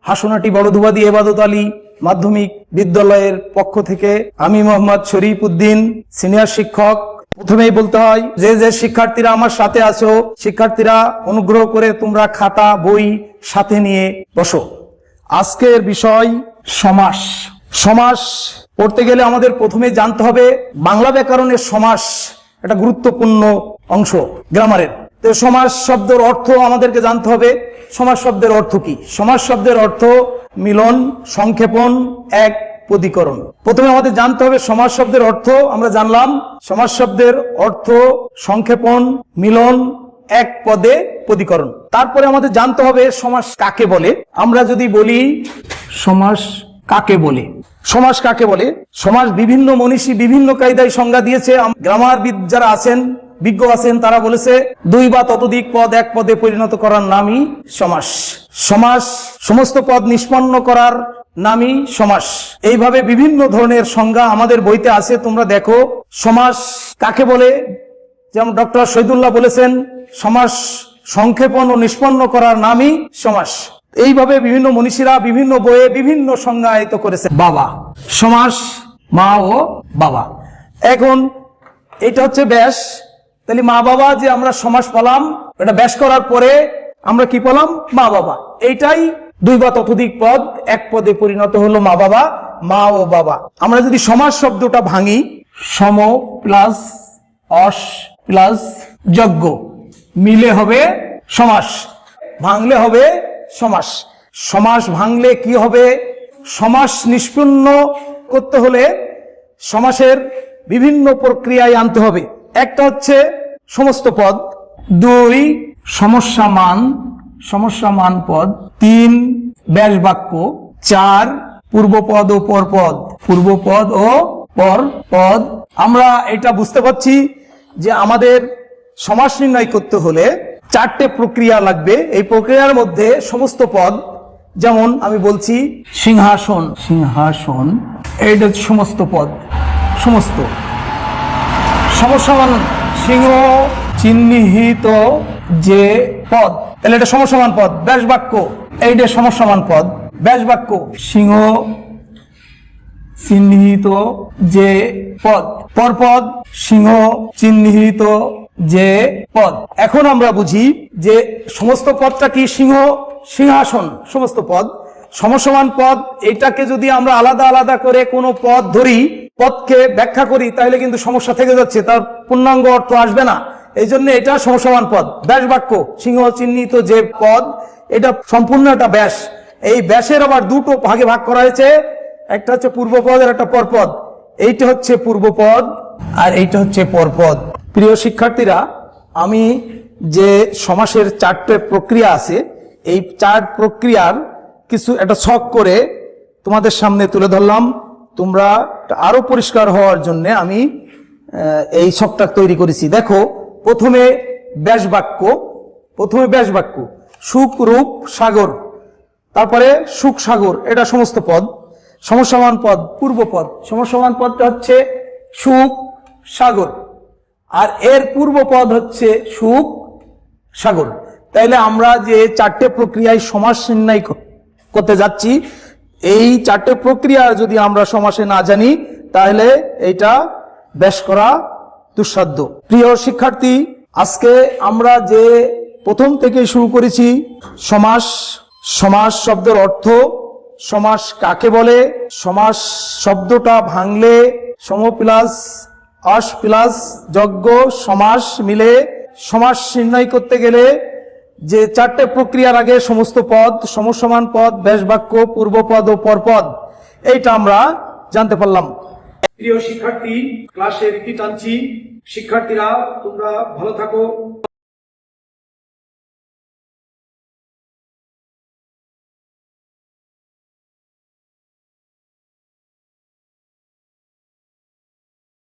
হাসনাটি বড়ধুবাদী এবাদত আলী মাধ্যমিক বিদ্যালয়ের পক্ষ থেকে আমি মোহাম্মদ শরীফ উদ্দিন সিনিয়র শিক্ষক। প্রথমেই বলতে হয় যে শিক্ষার্থীরা আমার সাথে আছো, শিক্ষার্থীরা অনুগ্রহ করে তোমরা খাতা বই সাথে নিয়ে বসো। আজকের বিষয় সমাস। সমাস পড়তে গেলে আমাদের প্রথমে জানতে হবে বাংলা ব্যাকরণের সমাস একটা গুরুত্বপূর্ণ অংশ গ্রামারের। তো সমাস শব্দের অর্থ আমাদেরকে জানতে হবে। সমাস শব্দের অর্থ কি? সমাস শব্দের অর্থ মিলন, সংক্ষেপণ, এক পদীকরণ। প্রথমে আমাদের জানতে হবে সমাস শব্দের অর্থ। আমরা জানলাম সমাস শব্দের অর্থ সংক্ষেপণ, মিলন, এক পদে পদীকরণ। তারপরে আমাদের জানতে হবে সমাস কাকে বলে। আমরা যদি বলি সমাস কাকে বলে, সমাস কাকে বলে, সমাস বিভিন্ন মনীষী বিভিন্ন কায়দায় সংজ্ঞা দিয়েছে। গ্রামারবিদ যারা আছেন, বিজ্ঞ আছেন, তারা বলেছে দুই বা ততোধিক পদ এক পদে পরিণত করার নামই সমাস। সমাস সমস্ত পদ নিষ্পন্ন করার নামই সমাস। এইভাবে বিভিন্ন ধরনের সংজ্ঞা আমাদের বইতে আছে, তোমরা দেখো। সমাস কাকে বলে, যেমন ডক্টর শহীদুল্লাহ বলেছেন সমাস সংক্ষেপণ ও নিষ্পন্ন করার নামই সমাস। এইভাবে বিভিন্ন মনীষীরা বিভিন্ন বইয়ে বিভিন্ন সংজ্ঞায়িত করেছে। বাবা, সমাস মা ও বাবা। এখন এটা হচ্ছে ব্যাস। তাহলে মা বাবা যে আমরা সমাস পেলাম, এটা ব্যাস করার পরে আমরা কি পেলাম? মা বাবা। এইটাই দুই বা ততোধিক পদ এক পদে পরিণত হলো মা বাবা, মা ও বাবা। আমরা যদি সমাস শব্দটা ভাঙি, সম প্লাস অস প্লাস যজ্ঞ মিলে হবে সমাস, ভাঙলে হবে সমাস। সমাস ভাঙলে কি হবে? সমাস নিষ্পন্ন করতে হলে সমাসের বিভিন্ন প্রক্রিয়ায় আনতে হবে। একটা হচ্ছে সমস্ত পদ, দুই সমস্যামান পদ, তিন ব্যাস বাক্য, চার পূর্বপদ ও পরপদ, পূর্বপদ ও পরপদ। আমরা এটা বুঝতে পারছি যে আমাদের সমাস নির্ণয় করতে হলে চারটে প্রক্রিয়া লাগবে। এই প্রক্রিয়ার মধ্যে সমস্ত পদ, যেমন আমি বলছি সিংহাসন, সিংহাসন, এইটা সমস্ত পদ, সমস্ত। সমসমান সিংহ চিহ্নিত যে পদ, তাহলে এটা সমসমান পদ। ব্যাস বাক্য, এইটা সমসমান পদ। ব্যাস বাক্য সিংহ চিহ্নিত যে পদ, পরপদ সিংহ চিহ্নিত যে পদ। এখন আমরা বুঝি যে সমস্ত পদটা কি? সিংহ, সিংহাসন, সমস্ত পদ। সমসমান পদ, এটাকে যদি আমরা আলাদা আলাদা করে কোনো পদ ধরি, পদকে ব্যাখ্যা করি, তাহলে কিন্তু সমস্যা থেকে যাচ্ছে, তার পূর্ণাঙ্গ অর্থ আসবে না। এই জন্য এটা সমসমান পদ। ব্যাস বাক্য সিংহ চিহ্নিত যে পদ, এটা সম্পূর্ণ একটা ব্যাস। এই ব্যাসের আবার দুটো ভাগে ভাগ করা হয়েছে, একটা হচ্ছে পূর্বপদ আর একটা পরপদ। এইটা হচ্ছে পূর্বপদ আর এইটা হচ্ছে পরপদ। প্রিয় শিক্ষার্থীরা, আমি যে সমাসের চারটে প্রক্রিয়া আছে, এই চার প্রক্রিয়ার কিছু একটা ছক করে তোমাদের সামনে তুলে ধরলাম। তোমরা আরো পরিষ্কার হওয়ার জন্য আমি এই ছকটা তৈরি করেছি। দেখো, প্রথমে ব্যাস বাক্য, সুখ রূপ সাগর, তারপরে সুখ সাগর, এটা সমস্ত পদ। সমসমান পদ পূর্বপদ, সমসমান পদটা হচ্ছে সুখ সাগর, আর এর পূর্বপদ হচ্ছে সুখ সাগর। তাইলে আমরা যে চারটে প্রক্রিয়ায় সমাস নির্ণয় করতে যাচ্ছি, এই চারটে প্রক্রিয়া যদি আমরা সমাসে না জানি, তাহলে এইটা ব্যাস করা দুঃসাধ্য। প্রিয় শিক্ষার্থী, আজকে আমরা যে প্রথম থেকে শুরু করেছি সমাস, সমাস শব্দের অর্থ, সমাস কাকে বলে, সমাস শব্দটা ভাঙলে সম প্লাস অস প্লাস যজ্ঞ সমাস মিলে সমাস নির্ণয় করতে গেলে যে চারটে প্রক্রিয়ার আগে সমস্ত পদ, সমসমান পদ, ব্যাস বাক্য, পূর্বপদ ও পরপদ, এইটা আমরা জানতে পারলাম। প্রিয় শিক্ষার্থী, ক্লাসে রীতি টানছি। শিক্ষার্থীরা তোমরা ভালো থাকো।